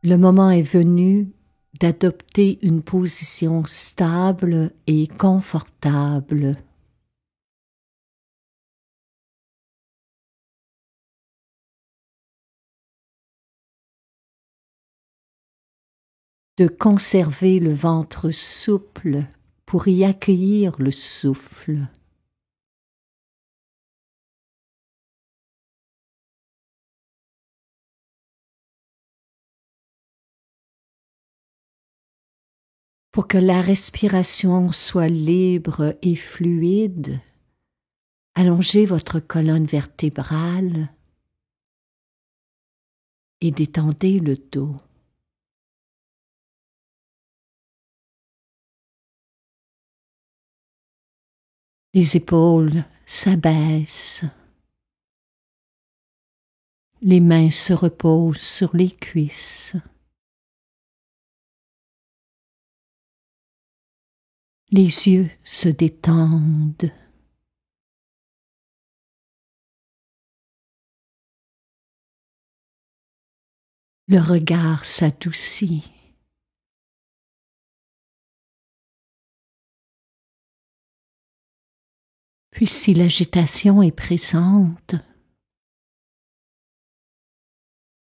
Le moment est venu d'adopter une position stable et confortable. De conserver le ventre souple pour y accueillir le souffle. Pour que la respiration soit libre et fluide, allongez votre colonne vertébrale et détendez le dos. Les épaules s'abaissent. Les mains se reposent sur les cuisses. Les yeux se détendent. Le regard s'adoucit. Puis si l'agitation est pressante,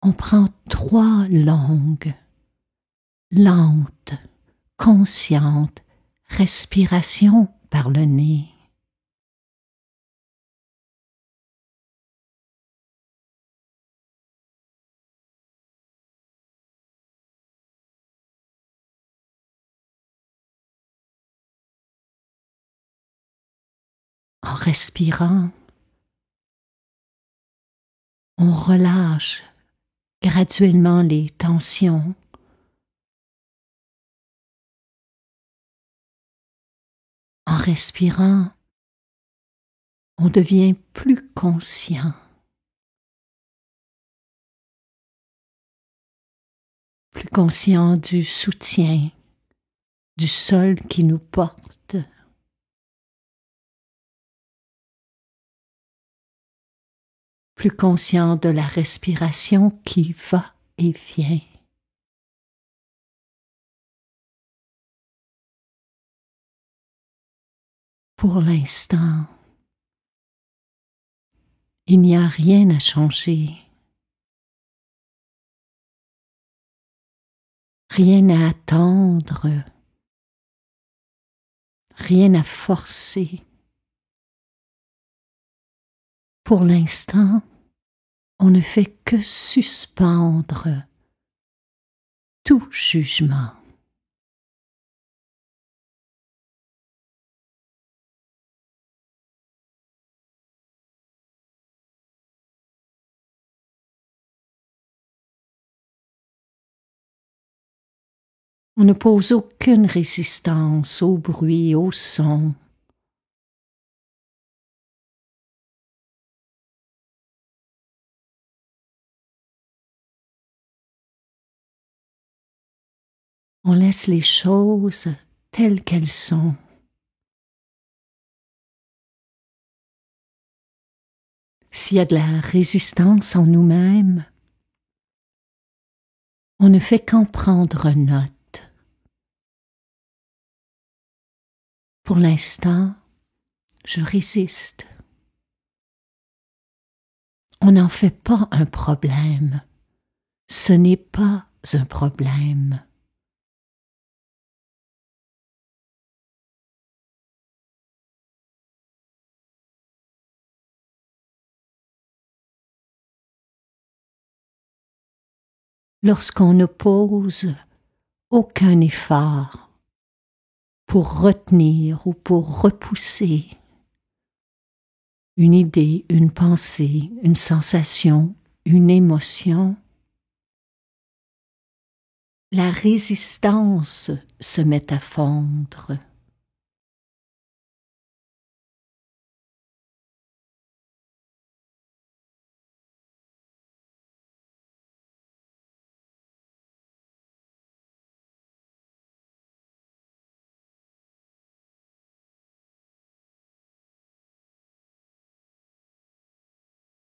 on prend 3 longues, lentes, conscientes respirations par le nez. En respirant, on relâche graduellement les tensions. En respirant, on devient plus conscient, plus conscient du soutien, du sol qui nous porte. Plus conscient de la respiration qui va et vient. Pour l'instant, il n'y a rien à changer, rien à attendre, rien à forcer. Pour l'instant, on ne fait que suspendre tout jugement. On ne pose aucune résistance au bruit, au son. On laisse les choses telles qu'elles sont. S'il y a de la résistance en nous-mêmes, on ne fait qu'en prendre note. Pour l'instant, je résiste. On n'en fait pas un problème. Ce n'est pas un problème. Lorsqu'on ne pose aucun effort pour retenir ou pour repousser une idée, une pensée, une sensation, une émotion, la résistance se met à fondre.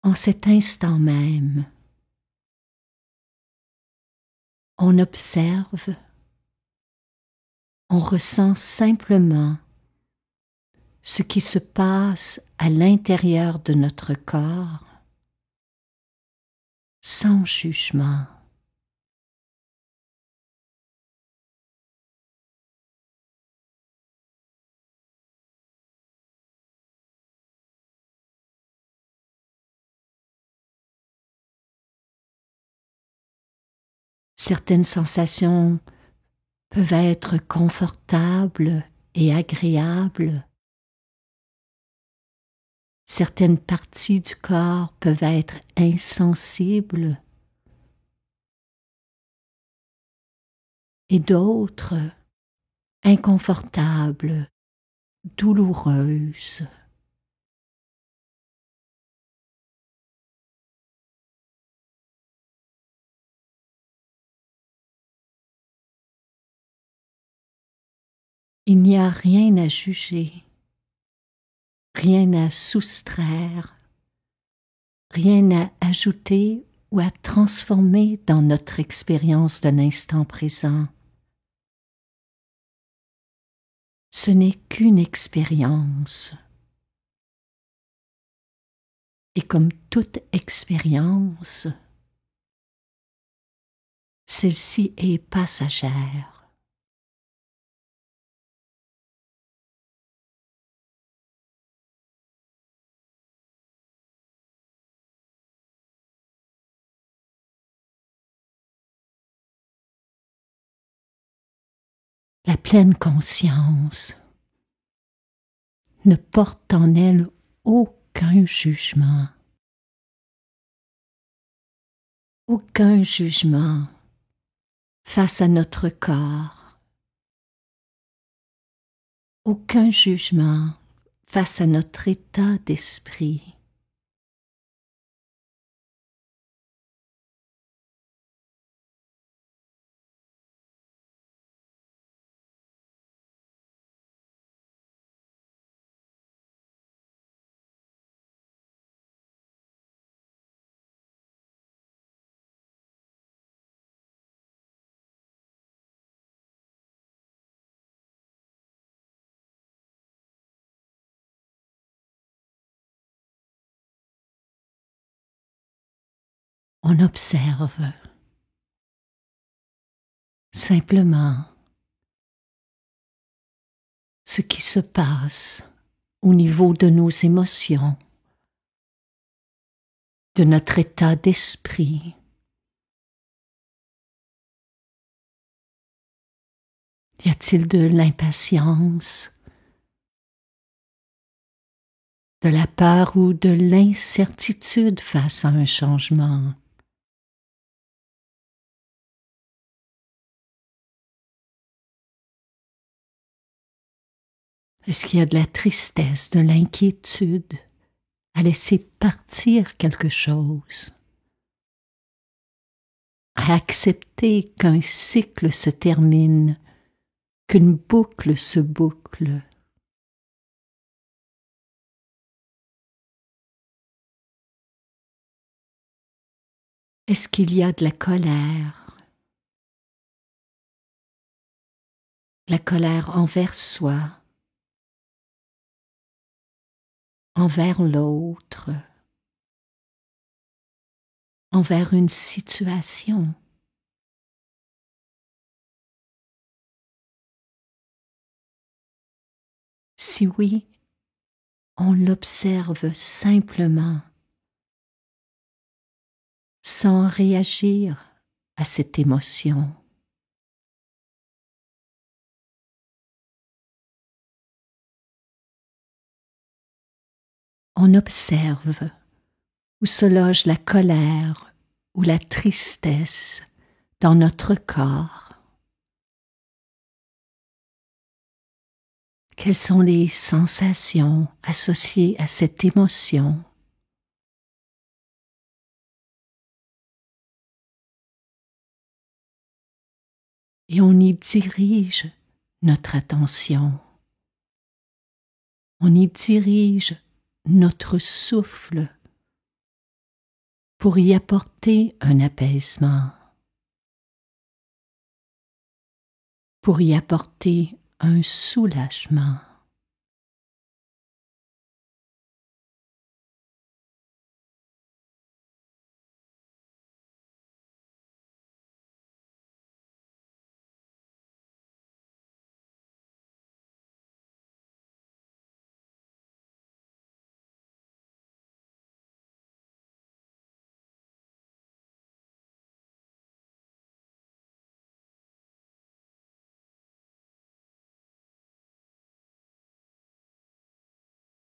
En cet instant même, On observe, on ressent simplement ce qui se passe à l'intérieur de notre corps, sans jugement. Certaines sensations peuvent être confortables et agréables. Certaines parties du corps peuvent être insensibles et d'autres inconfortables, douloureuses. Il n'y a rien à juger, rien à soustraire, rien à ajouter ou à transformer dans notre expérience de l'instant présent. Ce n'est qu'une expérience. Et comme toute expérience, celle-ci est passagère. La pleine conscience ne porte en elle aucun jugement. Aucun jugement face à notre corps. Aucun jugement face à notre état d'esprit. On observe simplement ce qui se passe au niveau de nos émotions, de notre état d'esprit. Y a-t-il de l'impatience, de la peur ou de l'incertitude face à un changement? Est-ce qu'il y a de la tristesse, de l'inquiétude à laisser partir quelque chose, à accepter qu'un cycle se termine, qu'une boucle se boucle? Est-ce qu'il y a de la colère? La colère envers soi, envers l'autre, envers une situation? Si oui, on l'observe simplement, sans réagir à cette émotion. On observe où se loge la colère ou la tristesse dans notre corps. Quelles sont les sensations associées à cette émotion? Et on y dirige notre attention. On y dirige notre souffle pour y apporter un apaisement. pour y apporter un soulagement.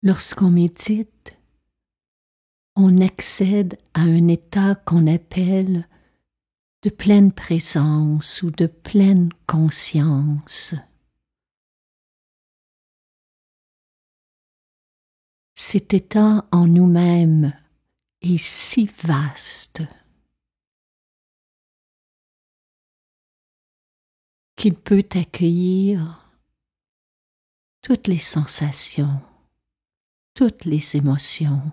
Lorsqu'on médite, on accède à un état qu'on appelle de pleine présence ou de pleine conscience. Cet état en nous-mêmes est si vaste qu'il peut accueillir toutes les sensations, toutes les émotions,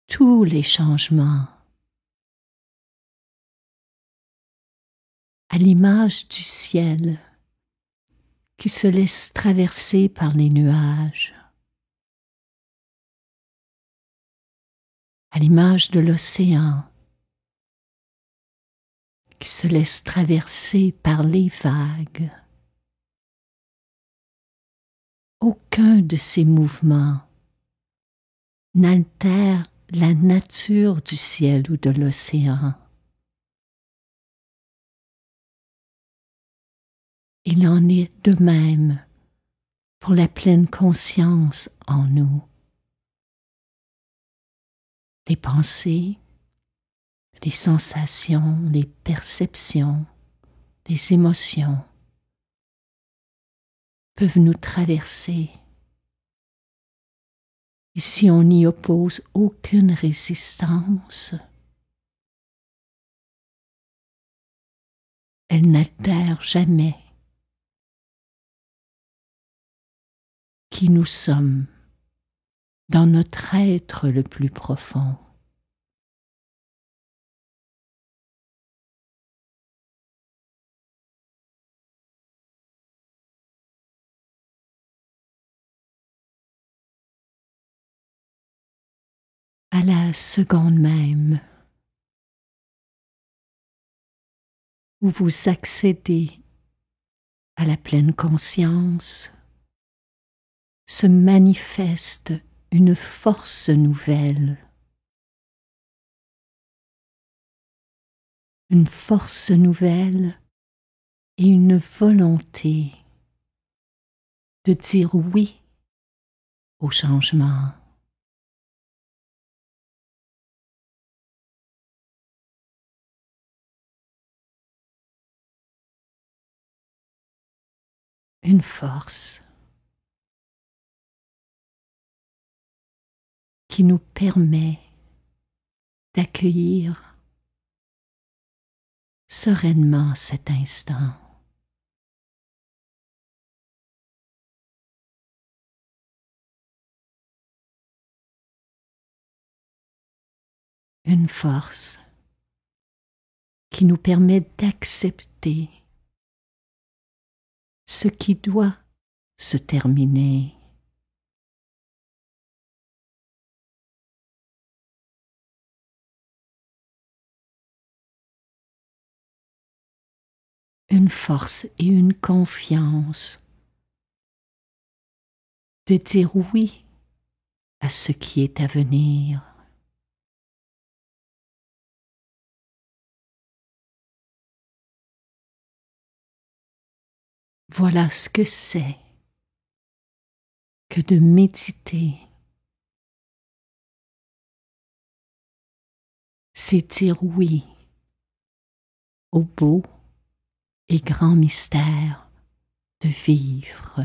tous les changements, à l'image du ciel qui se laisse traverser par les nuages, à l'image de l'océan qui se laisse traverser par les vagues. Aucun de ces mouvements n'altère la nature du ciel ou de l'océan. Il en est de même pour la pleine conscience en nous. Les pensées, les sensations, les perceptions, les émotions peuvent nous traverser. Et si on n'y oppose aucune résistance, elles n'altèrent jamais qui nous sommes dans notre être le plus profond. À la seconde même où vous accédez à la pleine conscience, se manifeste une force nouvelle, une force nouvelle et une volonté de dire oui au changement. Une force qui nous permet d'accueillir sereinement cet instant. Une force qui nous permet d'accepter ce qui doit se terminer. Une force et une confiance de dire oui à ce qui est à venir. Voilà ce que c'est que de méditer. C'est dire oui au beau et grand mystère de vivre.